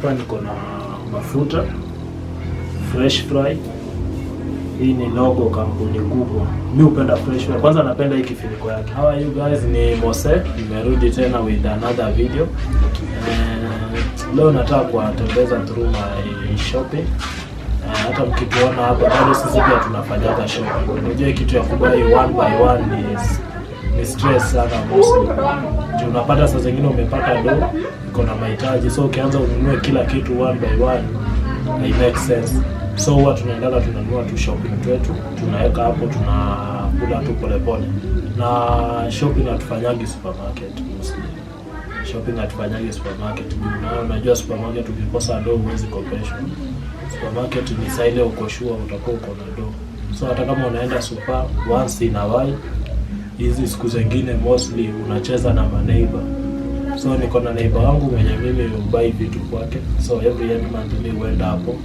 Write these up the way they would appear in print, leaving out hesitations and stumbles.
Hapa niko na mafuta Fresh Fry. Hii ni logo kampuni kubwa. Mimi hupenda Fresh Fry. Kwanza napenda hii kifuniko yake. How are you guys? Ni Mose. Nimerudi tena with another video. Leo nataka kuwatembeza through my shopping. Hata mkiona hapa bado sisi pia tunafanyaga shopping. Unajua kitu ya kubai one by one ni stress sana mostly. Ndio unapata saa zingine umepata do iko na mahitaji, so ukianza ununue kila kitu one by one it makes sense. So huwa tunaendelea tunanunua tu shopping wetu, tunaweka hapo, tunakula tu polepole. Na shopping hatufanyagi supermarket mostly. Shopping hatufanyagi supermarket. Na unajua supermarket ukikosa do huwezi kopesha. Supermarket ni saa ile uko sure utakuwa uko na do. So hata kama unaenda super once in a while, hizi siku zingine mostly unacheza na maneighbor. So niko na neighbor wangu mwenye mimi ubai vitu kwake. So every end month mimi huenda hapo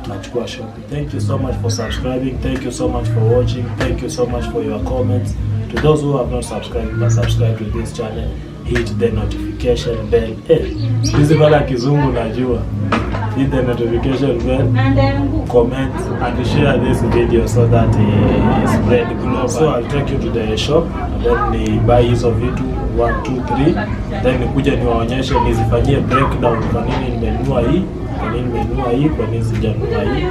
tunachukua shopping. Thank you so much for subscribing. Thank you so much for watching. Thank you so much for your comments. To those who have not subscribed, but subscribe to this channel. Hit the notification bell. Hizi bala kizungu najua. Hit the notification bell, comment and share this video so that it spread global. So I'll take you to the shop and then ni buy hizo vitu 1 2 3, then nikuja niwaonyeshe, nizifanyie breakdown kwa nini nimenunua hii, kwa nini nimenunua hii, kwa nini sijanunua hii,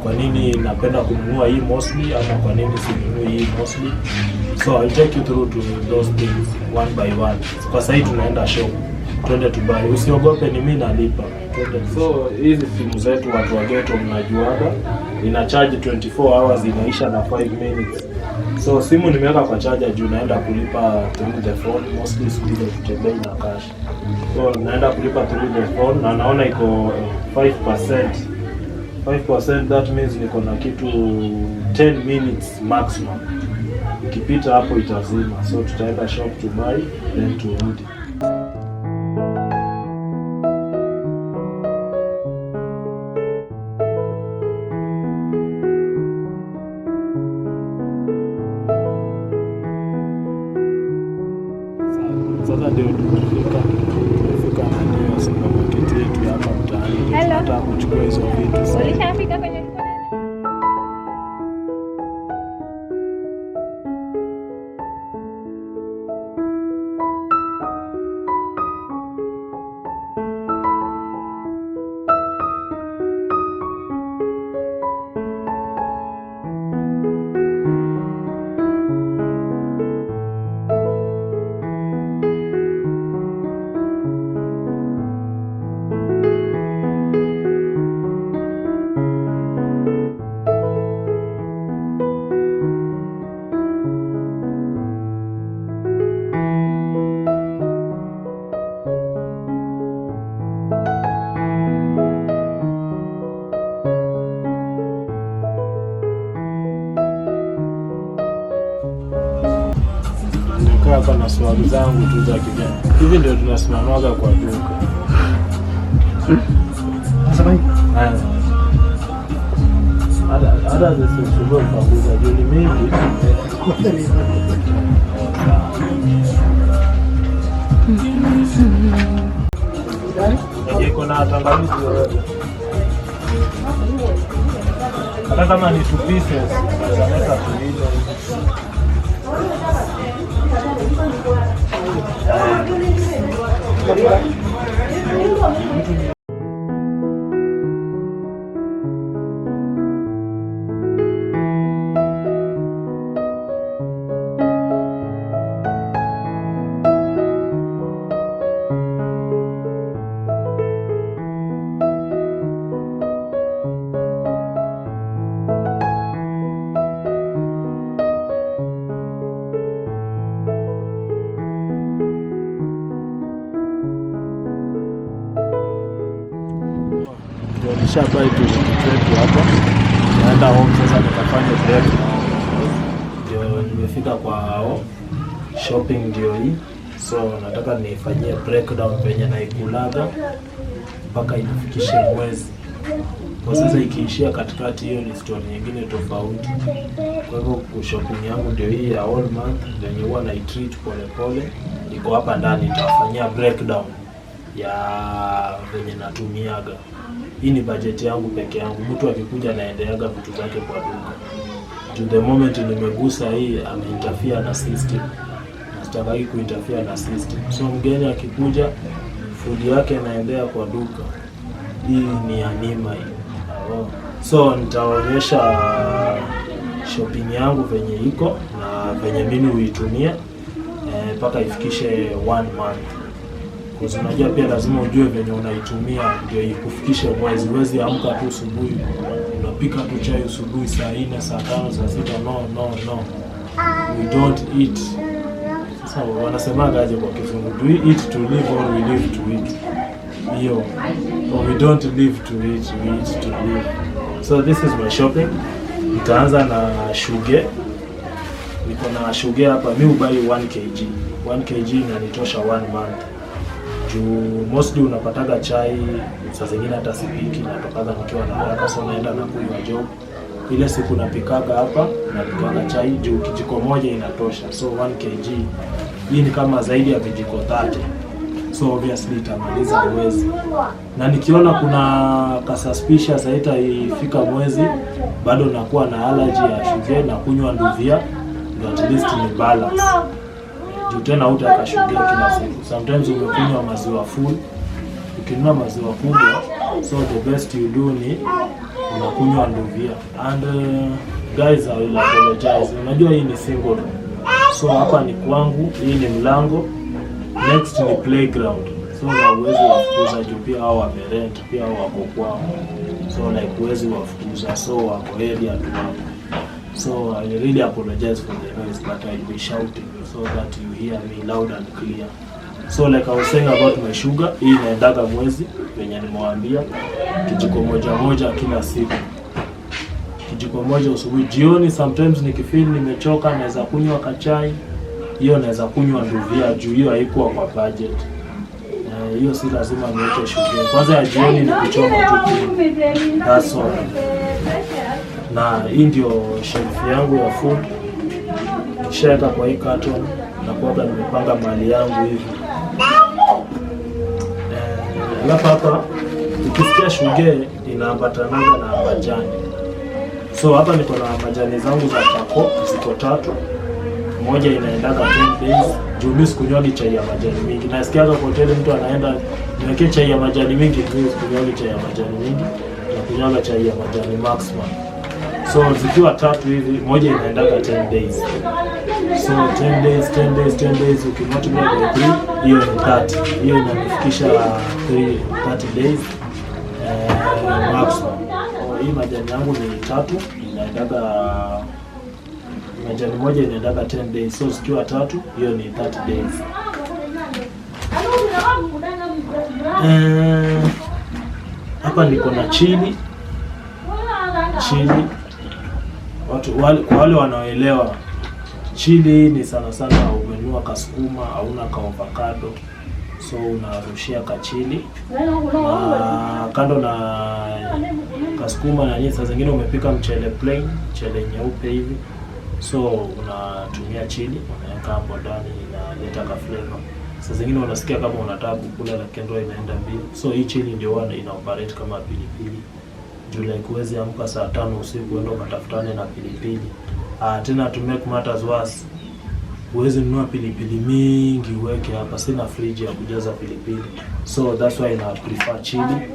kwa nini napenda kununua hii mostly ama kwa nini sinunui hii mostly. So I'll take you through to those things one by one. Kwa sasa tunaenda shop, twende to buy. Usiogope, ni mimi nalipa. So hizi simu zetu watu wa ghetto mnajuaga ina charge 24 hours, inaisha na 5 minutes. So simu nimeweka kwa charger juu naenda kulipa through the phone, mostly siku hizo tutembei na cash. So naenda kulipa through the phone na naona iko 5%. 5%, that means niko na kitu 10 minutes maximum. Ikipita hapo itazima. So tutaenda shop to buy then turudi. Sasa ndio tumefika na supermarket yetu hapa mtaani. Tunataka kuchukua hizo vitu. Ulishafika kwenye hapa na swali zangu tu za kijana. Hivi ndio tunasimamaga kwa duka. Sasa hivi ada zisizo kupunguza juni mingi. Ndio kuna tangawizi yote. Hata kama ni 2 pieces, tunaweza kulipa. Nishabai tu vitu hapa. Naenda home sasa nikafanya break. Ndio nimefika kwa hao. Shopping ndio hii. So nataka nifanyie breakdown penye naikulaga mpaka inafikishe mwezi. Kwa sasa ikiishia katikati hiyo ni story nyingine tofauti. Kwa hivyo shopping yangu ndio hii ya all month, ndio huwa na treat pole pole. Niko hapa ndani nitafanyia breakdown ya venye natumiaga. Hii ni budget yangu peke yangu. Mtu akikuja naendeaga vitu zake kwa duka. To the moment nimegusa hii ameinterfere na system. Sitaki kuinterfere na system. So mgeni akikuja food yake naendea kwa duka. Hii ni anima hii. So nitaonyesha shopping yangu venye iko na venye mimi huitumia mpaka ifikishe 1 month. Kwa unajua pia lazima ujue venye unaitumia ndio ikufikishe mwezi. Huwezi amka tu asubuhi unapika tu chai asubuhi saa 4, saa 5, saa 6. No. We don't eat. Sasa wanasemaga aje kwa Kizungu? Do we eat to live or we live to eat? Hiyo. Or we don't live to eat, we eat to live. So this is my shopping. Nitaanza na shuge. Niko na shuge hapa. Mimi ubai 1 kg. 1 kg inanitosha 1 month. Juu mostly unapataga chai saa zingine hata sipiki, natokaga nikiwa na haraka, so naenda na kunywa job. Ile siku napikaga hapa na napikaga chai juu kijiko moja inatosha. So 1 kg hii ni kama zaidi ya vijiko 30. So obviously itamaliza mwezi. Na nikiona kuna kasuspicious haitaifika mwezi, bado nakuwa na allergy ya sugar na kunywa nduvia, ndio at least ni balance. Juu tena hutaka sugar kila siku. Sometimes umekunywa maziwa full. Ukinunua maziwa kubwa, so the best you do ni unakunywa nduvia. And guys, I will apologize. Unajua hii ni single. So hapa ni kwangu, hii ni mlango. Next ni playground. So na uwezo wafukuza juu pia hao wamerent, pia hao wako kwao. So like uwezo wafukuza, so wako area tu hapo. So I really apologize for the noise, but I'll be shouting so that you hear me loud and clear. So like I was saying about my sugar, hii inaendaga mwezi venye nimewaambia, kijiko moja kila siku. Kijiko moja asubuhi, jioni. Sometimes nikifeel nimechoka naweza kunywa kachai. Hiyo naweza kunywa nduvia juu hiyo haikuwa kwa budget. Hiyo si lazima niweke sugar. Kwanza ya jioni ni kuchoma tu. That's all. Na hii ndio shelf yangu ya food. Kishaeka kwa hii carton na kuaga nimepanga mali yangu hivi. Hapa ukisikia sugar inaambatana na majani. So hapa niko na majani zangu za kako ziko 3. Moja inaendaga 10 days. Juu mimi sikunywa chai ya majani mingi. Nasikiaga kwa hoteli mtu anaenda niweke chai ya majani mingi, mimi sikunywa chai ya majani mingi. Na kunywa chai ya majani maximum. So zikiwa 3 hivi, moja inaendaga 10 days. So 10 days ukimultiply by 3, hiyo ni 30. Hiyo inafikisha 30 days maximum. Hii majani yangu ni 3, inaendaga majani moja inaendaga 10 days. So zikiwa 3, hiyo ni 30 days. Hapa niko na chili. Wale wanaoelewa chili ni sana umenunua kasukuma hauna ka avocado, so unarushia kachili. Kando na kasukuma na nini, saa zingine umepika mchele plain, mchele nyeupe hivi, so unatumia chili unaweka hapo ndani, inaleta ka flavor. Saa zingine unasikia kama unataka kukula lakini ndio inaenda mbio. So hii chili ndio ina operate kama pilipili. July kuwezi amka saa 5 usiku uende ukatafutane na pilipili. Tena to make matters worse, uwezi nunua pilipili mingi uweke hapa, sina fridge ya kujaza pilipili. So that's why I prefer chili.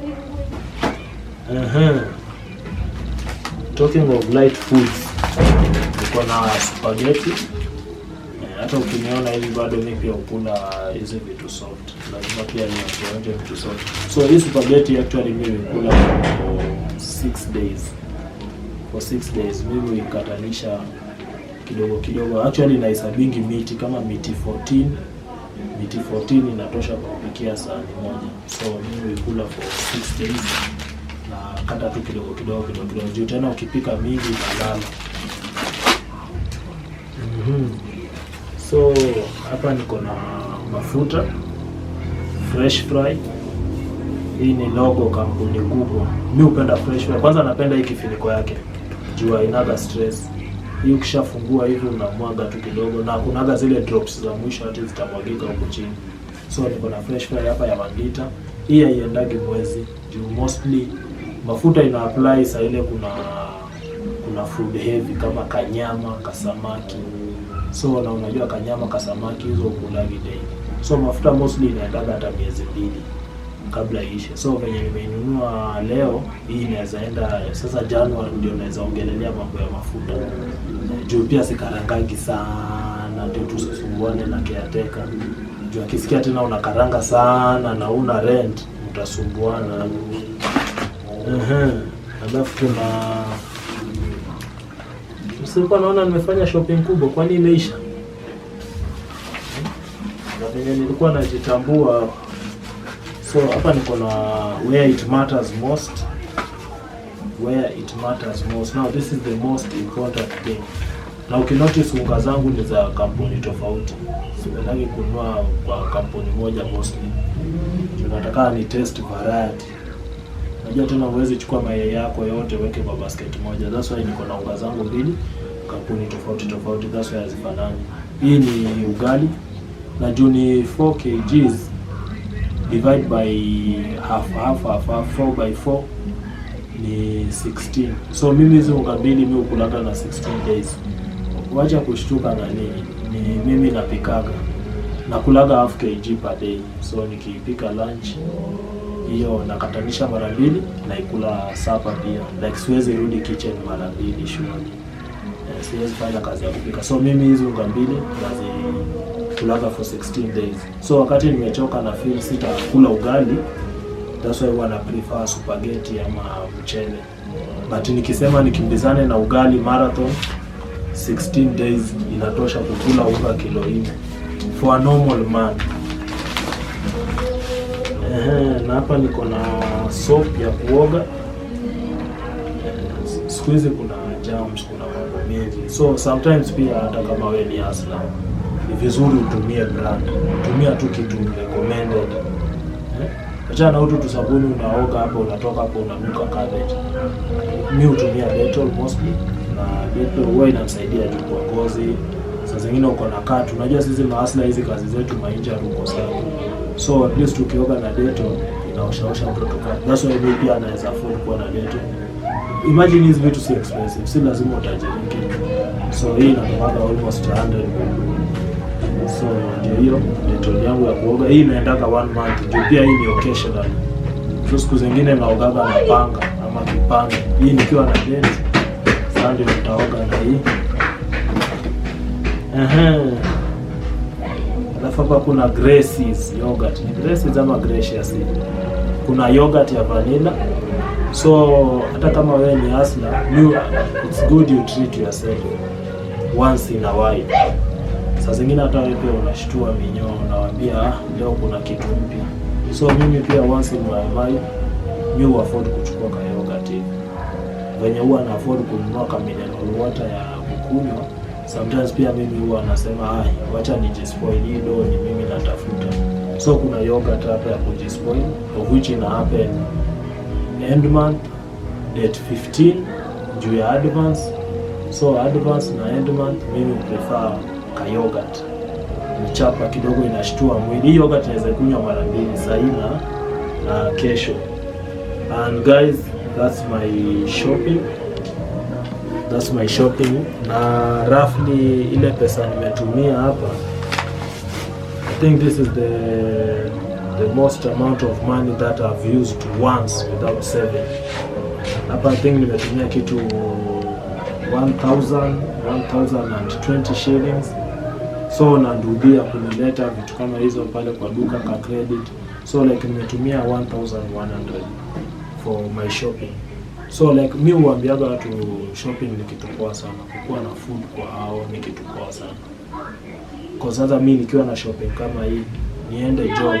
Talking of light foods, niko na spaghetti. Hata ukiniona hivi bado mimi pia ukula hizo vitu soft. Lazima pia nionje vitu soft. So hii spaghetti actually mimi ukula for 6 days. For 6 days mimi huikatanisha kidogo. Actually naisabingi miti kama miti 14. Miti 14 inatosha kwa kupikia sahani moja. So mimi huikula for 6 days. Na kata tu kidogo. Juu tena ukipika mingi italala. So hapa niko na mafuta fresh fry. Hii ni logo kampuni kubwa. Mimi hupenda fresh fry. Kwanza napenda hii kifuniko yake. Juu hainaga stress. Hii ukishafungua hivi unamwaga tu kidogo na kunaga zile drops za mwisho hata zitamwagika huko chini. So niko na fresh fry hapa ya 1 liter. hii haiendagi mwezi juu mostly mafuta ina apply saa ile kuna food heavy kama kanyama, kasamaki. So na unajua kanyama, kasamaki hizo ukulagi daily. So mafuta mostly inaendaga hata miezi 2 kabla iishe. So venye nimeinunua leo, hii inaweza enda sasa January ndio naweza ongelelea mambo ya mafuta. Juu pia sikarangagi sana ndio tusisumbuane na caretaker. Juu akisikia tena unakaranga sana na una rent, mtasumbuana. Alafu kuna msipo naona nimefanya shopping kubwa, kwani imeisha? Na venye nilikuwa najitambua. So hapa niko na where it matters most. Where it matters most. Now this is the most important thing. Na ukinotice unga zangu ni za kampuni tofauti. Sipendangi kununua kwa kampuni moja mostly. Tunataka ni test variety. Unajua tena uwezi chukua mayai yako yote weke kwa basket moja. That's why niko na unga zangu 2 kampuni tofauti. That's why hazifanani. Hii ni ugali na juu ni 4 kgs divide by half 4 by 4 ni 16. So mimi hizo unga 2 mimi ukulaga na 16 days. Wacha kushtuka na ni mimi napikaga. Nakulaga half kg per day. So nikipika lunch hiyo nakatanisha mara 2 na ikula supper pia. Like siwezi rudi kitchen mara 2 shuleni. Siwezi fanya kazi ya kupika. So mimi hizo unga 2 kulaga for 16 days. So wakati nimechoka na feel sitakula ugali, that's why wana prefer spaghetti ama mchele. But nikisema nikimbizane na ugali marathon 16 days inatosha kukula unga kilo 4 for a normal man. Na hapa niko na soap ya kuoga. Siku hizi kuna germs, kuna mambo mengi. So sometimes pia hata kama wewe ni hustler, ni vizuri utumie brand. Tumia tu kitu recommended. Acha na utu sabuni unaoga hapo, unatoka hapo unanuka cabbage. Mimi hutumia Dettol mostly, na Dettol huwa inamsaidia tu kwa ngozi. Sasa zingine uko na cut, unajua sisi mahasla hizi kazi zetu mainja ruko sana. So at least ukioga na Dettol inaoshaosha mtoto cut. That's why mimi pia naweza afford kuwa na Dettol. Imagine hizi vitu si expensive, si lazima utajiriki. So hii inatoka almost 100. So ndio hiyo Dettol yangu ya kuoga. Hii inaendaga 1 month. Ndio pia hii ni occasional. So siku zingine naogaga na panga ama kipanga. Hii nikiwa na date sasa ndio nitaoga na hii. Alafu hapa kuna Grace's yogurt. Ni Grace's ama Gracious. Kuna yogurt ya vanilla. So hata kama wewe ni hustler, it's good you treat yourself once in a while. Saa zingine hata wewe pia unashtua minyoo, unawaambia leo kuna kitu mpya. So mimi pia once in my life mimi afford kuchukua ka yogurt hivi. Wenye huwa na afford kununua ka mineral water ya kukunywa. Sometimes pia mimi huwa nasema wacha nijispoil hilo, ni mimi natafuta. So kuna yogurt hapa ya kujispoil, of which ina happen end month date 15 juu ya advance. So advance na end month mimi prefer ka yogurt. Mchapa kidogo inashtua mwili. Hii yogurt naweza kunywa mara 2 saa hii na kesho. And guys, that's my shopping. Na roughly ile pesa nimetumia hapa, I think this is the most amount of money that I've used once without saving. Hapa I think nimetumia kitu 1020 shillings. So nandudia kunileta vitu kama hizo pale kwa duka ka credit. So like nimetumia 1100 for my shopping. So like mimi huambiaga watu shopping ni kitu poa sana. Kukuwa na food kwa hao ni kitu poa sana. Kwa sasa mimi nikiwa na shopping kama hii, niende job,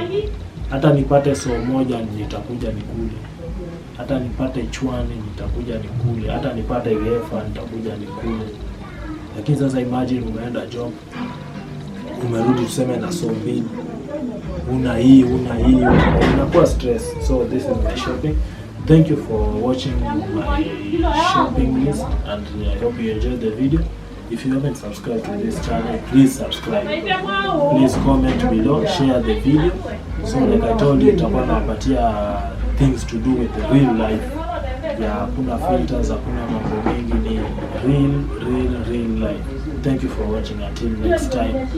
hata nipate so moja nitakuja nikule. Hata nipate chwani nitakuja nikule. Hata nipate gefa nitakuja nikule. Lakini sasa imagine umeenda job, umerudi tuseme na so mbili, una hii, unakuwa stress. So this is my shopping. Thank you for watching my shopping list, and I hope you enjoyed the video. If you haven't subscribed to this channel, please subscribe. Please comment below, share the video. So like I told you, itakuwa nawapatia things to do with the real life. Ya hakuna filters, hakuna mambo mengi, ni real life. Thank you for watching. Until next time.